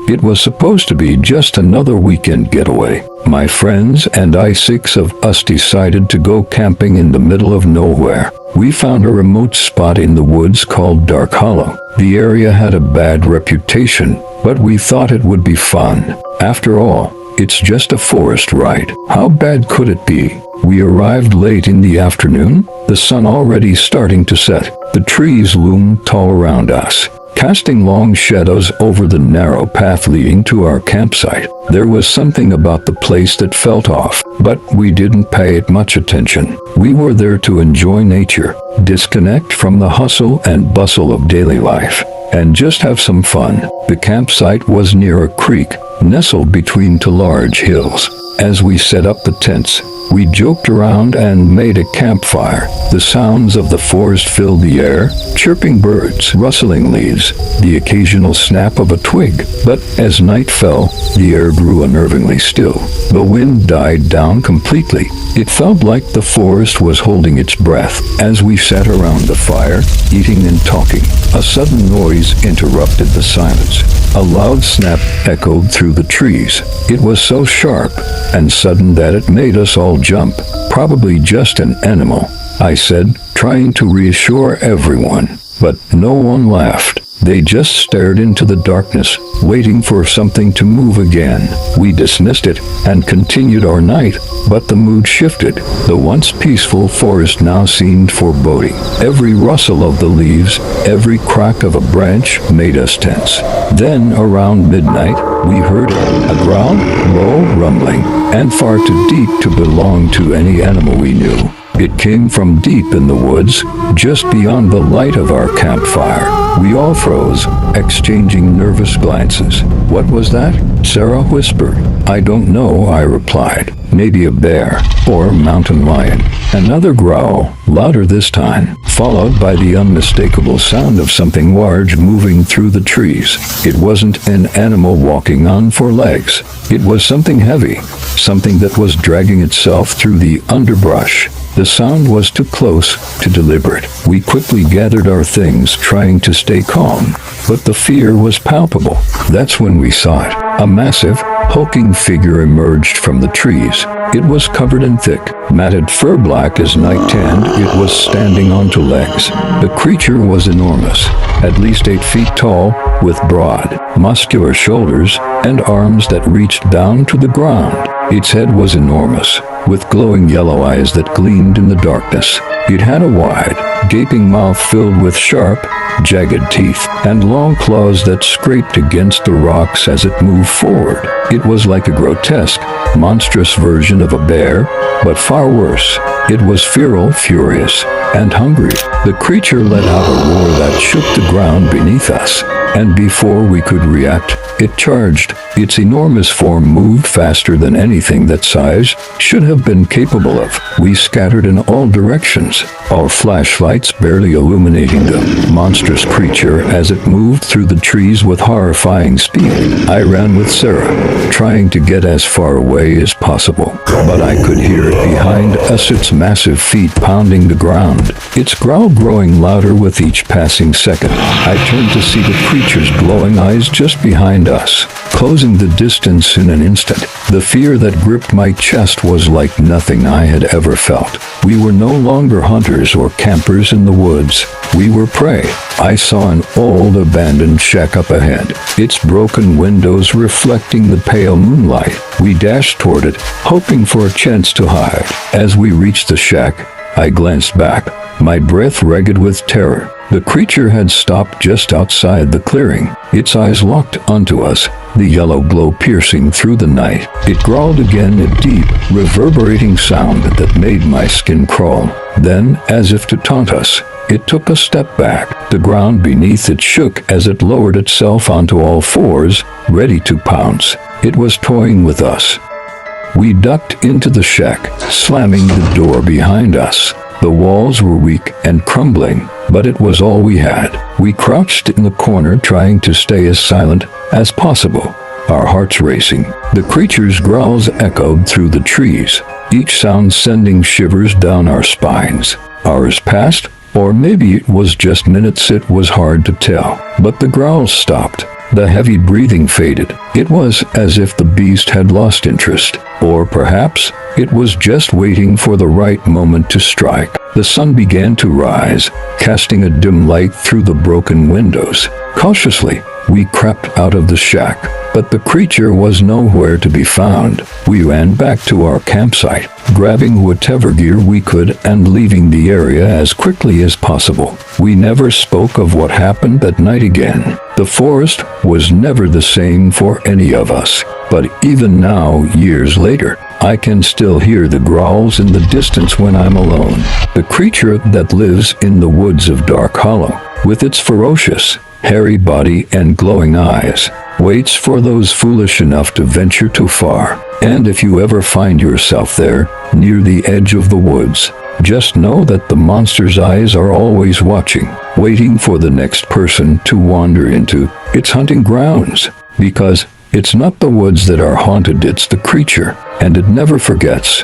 It was supposed to be just another weekend getaway. My friends and I, 6 of us, decided to go camping in the middle of nowhere. We found a remote spot in the woods called Dark Hollow. The area had a bad reputation, but we thought it would be fun. After all, it's just a forest ride. How bad could it be? We arrived late in the afternoon, the sun already starting to set. The trees loomed tall around us, casting long shadows over the narrow path leading to our campsite. There was something about the place that felt off, but we didn't pay it much attention. We were there to enjoy nature, disconnect from the hustle and bustle of daily life, and just have some fun. The campsite was near a creek, nestled between 2 large hills. As we set up the tents, we joked around and made a campfire. The sounds of the forest filled the air, chirping birds, rustling leaves, the occasional snap of a twig. But as night fell, the air grew unnervingly still. The wind died down completely. It felt like the forest was holding its breath. As we sat around the fire, eating and talking, a sudden noise interrupted the silence. A loud snap echoed through the trees. It was so sharp and sudden that it made us all jump. Probably just an animal, I said, trying to reassure everyone. But no one laughed. They just stared into the darkness, waiting for something to move again. We dismissed it and continued our night, but the mood shifted. The once peaceful forest now seemed foreboding. Every rustle of the leaves, every crack of a branch made us tense. Then, around midnight, we heard a growl, low rumbling, and far too deep to belong to any animal we knew. It came from deep in the woods, just beyond the light of our campfire. We all froze, exchanging nervous glances. What was that? Sarah whispered. I don't know, I replied. Maybe a bear or a mountain lion. Another growl, louder this time, followed by the unmistakable sound of something large moving through the trees. It wasn't an animal walking on 4 legs. It was something heavy, something that was dragging itself through the underbrush. The sound was too close, too deliberate. We quickly gathered our things, trying to stay calm, but the fear was palpable. That's when we saw it. A massive, hulking figure emerged from the trees. It was covered in thick, matted fur, black as night tanned. It was standing on 2 legs. The creature was enormous, at least 8 feet tall, with broad, muscular shoulders and arms that reached down to the ground. Its head was enormous, with glowing yellow eyes that gleamed in the darkness. It had a wide, gaping mouth filled with sharp, jagged teeth, and long claws that scraped against the rocks as it moved forward. It was like a grotesque, monstrous version of a bear, but far worse. It was feral, furious, and hungry. The creature let out a roar that shook the ground beneath us, and before we could react, it charged. Its enormous form moved faster than anything that size should have been capable of. We scattered in all directions, our flashlights barely illuminating the monstrous creature as it moved through the trees with horrifying speed. I ran with Sarah, trying to get as far away as possible, but I could hear it behind us, its massive feet pounding the ground, its growl growing louder with each passing second. I turned to see the creature's glowing eyes just behind us, closing the distance in an instant. The fear that gripped my chest was like nothing I had ever felt. We were no longer hunters or campers in the woods. We were prey. I saw an old abandoned shack up ahead, its broken windows reflecting the pale moonlight. We dashed toward it, hoping for a chance to hide. As we reached the shack, I glanced back, my breath ragged with terror. The creature had stopped just outside the clearing, its eyes locked onto us, the yellow glow piercing through the night. It growled again, a deep, reverberating sound that made my skin crawl. Then, as if to taunt us, it took a step back. The ground beneath it shook as it lowered itself onto all 4s, ready to pounce. It was toying with us. We ducked into the shack, slamming the door behind us. The walls were weak and crumbling, but it was all we had. We crouched in the corner, trying to stay as silent as possible, our hearts racing. The creature's growls echoed through the trees, each sound sending shivers down our spines. Hours passed, or maybe it was just minutes, it was hard to tell. But the growls stopped. The heavy breathing faded. It was as if the beast had lost interest, or perhaps it was just waiting for the right moment to strike. The sun began to rise, casting a dim light through the broken windows. Cautiously, we crept out of the shack, but the creature was nowhere to be found. We ran back to our campsite, grabbing whatever gear we could and leaving the area as quickly as possible. We never spoke of what happened that night again. The forest was never the same for any of us, but even now, years later, I can still hear the growls in the distance when I'm alone. The creature that lives in the woods of Dark Hollow, with its ferocious, hairy body and glowing eyes, waits for those foolish enough to venture too far. And if you ever find yourself there, near the edge of the woods, just know that the monster's eyes are always watching, waiting for the next person to wander into its hunting grounds. Because it's not the woods that are haunted, it's the creature, and it never forgets.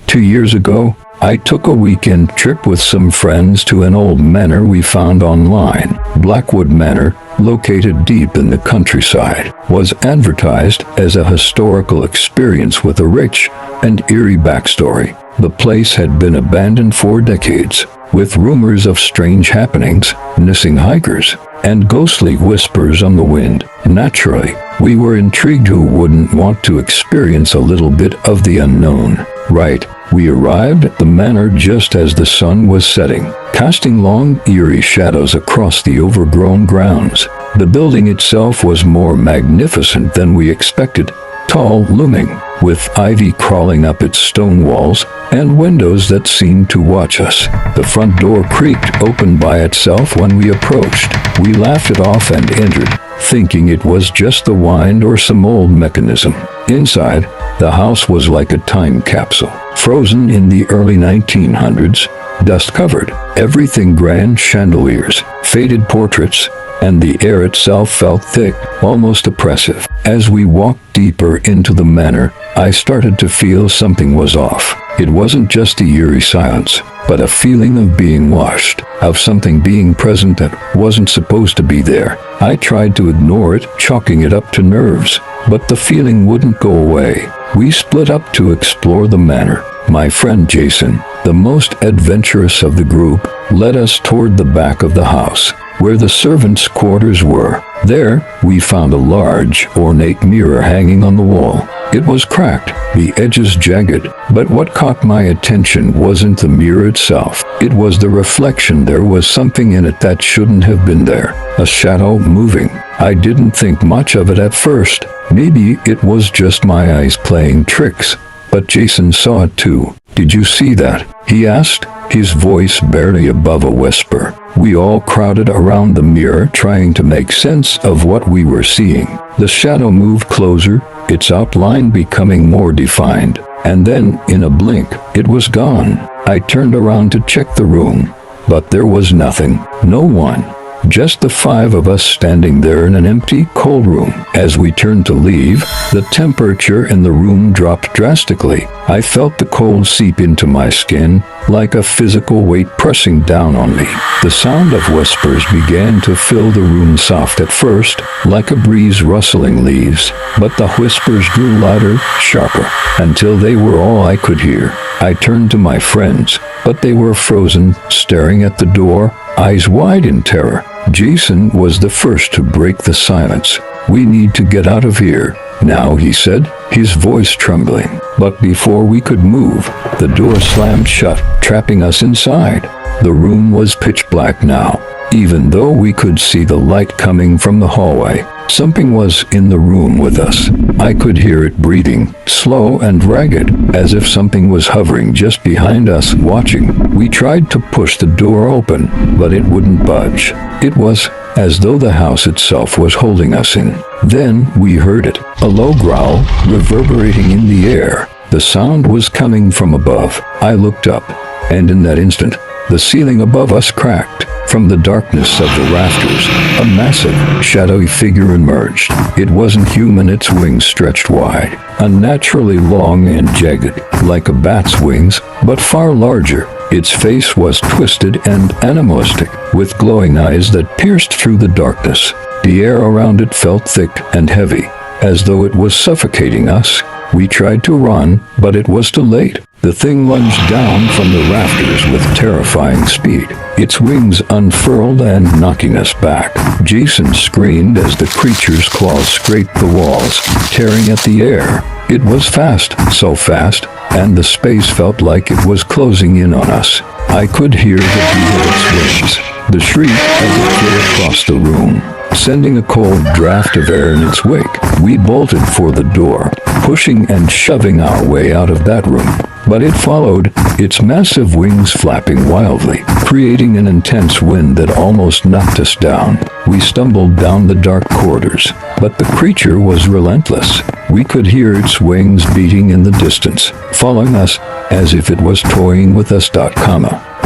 2 years ago, I took a weekend trip with some friends to an old manor we found online. Blackwood Manor, located deep in the countryside, was advertised as a historical experience with a rich and eerie backstory. The place had been abandoned for decades, with rumors of strange happenings, missing hikers, and ghostly whispers on the wind. Naturally, we were intrigued. Who wouldn't want to experience a little bit of the unknown? Right. We arrived at the manor just as the sun was setting, casting long, eerie shadows across the overgrown grounds. The building itself was more magnificent than we expected, tall, looming, with ivy crawling up its stone walls and windows that seemed to watch us. The front door creaked open by itself when we approached. We laughed it off and entered, thinking it was just the wind or some old mechanism. Inside, the house was like a time capsule, frozen in the early 1900s, dust-covered, everything grand chandeliers, faded portraits, and the air itself felt thick, almost oppressive. As we walked deeper into the manor, I started to feel something was off. It wasn't just the eerie silence, but a feeling of being watched, of something being present that wasn't supposed to be there. I tried to ignore it, chalking it up to nerves, but the feeling wouldn't go away. We split up to explore the manor. My friend Jason, the most adventurous of the group, led us toward the back of the house, where the servants' quarters were. There, we found a large, ornate mirror hanging on the wall. It was cracked, the edges jagged, but what caught my attention wasn't the mirror itself. It was the reflection. There was something in it that shouldn't have been there. A shadow moving. I didn't think much of it at first. Maybe it was just my eyes playing tricks. But Jason saw it too. "Did you see that?" he asked, his voice barely above a whisper. We all crowded around the mirror, trying to make sense of what we were seeing. The shadow moved closer, its outline becoming more defined. And then, in a blink, it was gone. I turned around to check the room, but there was nothing. No one. Just the 5 of us standing there in an empty, cold room. As we turned to leave, the temperature in the room dropped drastically. I felt the cold seep into my skin, like a physical weight pressing down on me. The sound of whispers began to fill the room, soft at first, like a breeze rustling leaves, but the whispers grew louder, sharper, until they were all I could hear. I turned to my friends, but they were frozen, staring at the door, eyes wide in terror. Jason was the first to break the silence. "We need to get out of here now," he said, his voice trembling. But before we could move, the door slammed shut, trapping us inside. The room was pitch black now, even though we could see the light coming from the hallway. Something was in the room with us. I could hear it breathing, slow and ragged, as if something was hovering just behind us, watching. We tried to push the door open, but it wouldn't budge. It was as though the house itself was holding us in. Then we heard it, a low growl, reverberating in the air. The sound was coming from above. I looked up, and in that instant, the ceiling above us cracked. From the darkness of the rafters, a massive, shadowy figure emerged. It wasn't human, its wings stretched wide, unnaturally long and jagged, like a bat's wings, but far larger. Its face was twisted and animalistic, with glowing eyes that pierced through the darkness. The air around it felt thick and heavy, as though it was suffocating us. We tried to run, but it was too late. The thing lunged down from the rafters with terrifying speed, its wings unfurled and knocking us back. Jason screamed as the creature's claws scraped the walls, tearing at the air. It was fast, so fast, and the space felt like it was closing in on us. I could hear the beat of its wings, the shriek as it flew across the room, sending a cold draft of air in its wake. We bolted for the door, pushing and shoving our way out of that room. But it followed, its massive wings flapping wildly, creating an intense wind that almost knocked us down. We stumbled down the dark corridors, but the creature was relentless. We could hear its wings beating in the distance, following us as if it was toying with us.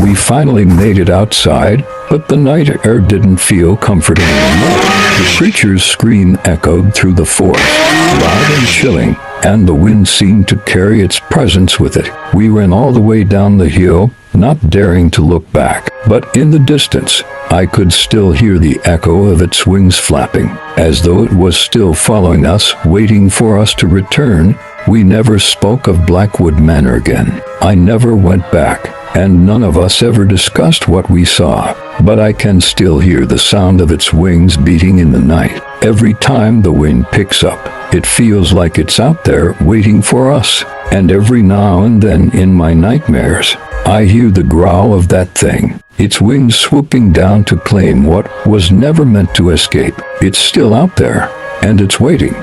We finally made it outside, but the night air didn't feel comforting anymore. The creature's scream echoed through the forest, loud and chilling, and the wind seemed to carry its presence with it. We ran all the way down the hill, not daring to look back, but in the distance, I could still hear the echo of its wings flapping, as though it was still following us, waiting for us to return. We never spoke of Blackwood Manor again. I never went back, and none of us ever discussed what we saw, but I can still hear the sound of its wings beating in the night. Every time the wind picks up, it feels like it's out there waiting for us, and every now and then in my nightmares, I hear the growl of that thing, its wings swooping down to claim what was never meant to escape. It's still out there, and it's waiting.